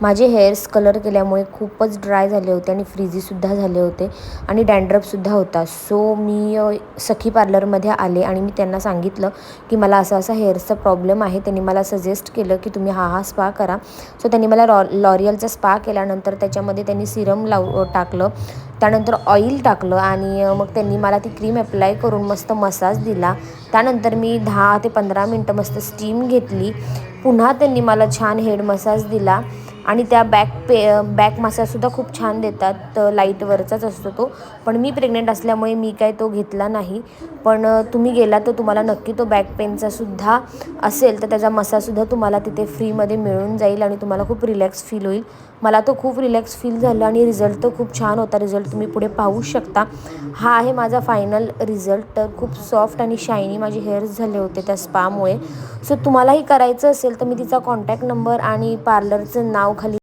माझे hairs colour केल्यामुळे खूपच ड्राय झाले होते आणि फ्रिझीसुद्धा झाले होते आणि डॅन्ड्रफसुद्धा होता. सो मी सखी पार्लरमध्ये आले आणि मी त्यांना सांगितलं की मला असा हेअर्सचा प्रॉब्लेम आहे. त्यांनी मला सजेस्ट केलं की तुम्ही हा स्पा करा. सो त्यांनी मला लॉरियलचा स्पा केल्यानंतर त्याच्यामध्ये त्यांनी सिरम टाकलं, त्यानंतर ऑइल टाकलं आणि मग त्यांनी मला ती क्रीम अप्लाय करून मस्त मसाज दिला. त्यानंतर मी 10 ते 15 मिनटं मस्त स्टीम घेतली. पुन्हा त्यांनी मला छान हेड मसाज दिला आणि त्या बॅक मसाजसुद्धा खूप छान देतात. लाईटवरचाच असतो तो, पण मी प्रेग्नेंट असल्यामुळे मी काय तो घेतला नाही. पण तुम्ही गेला तर तुम्हाला नक्की तो बॅक पेनचासुद्धा असेल तर त्याचा मसाजसुद्धा तुम्हाला तिथे फ्रीमध्ये मिळून जाईल आणि तुम्हाला खूप रिलॅक्स फील होईल. मला तो खूप रिलॅक्स फील झाला आणि रिझल्ट तर खूप छान होता. रिझल्ट तुम्ही पुढे पाहू शकता. हा आहे माझा फायनल रिझल्ट. तर खूप सॉफ्ट आणि शायनी माझे हेअर्स झाले होते त्या स्पामुळे. सो तुम्हालाही करायचं असेल तर मी तिचा कॉन्टॅक्ट नंबर आणि पार्लरचं नाव खाली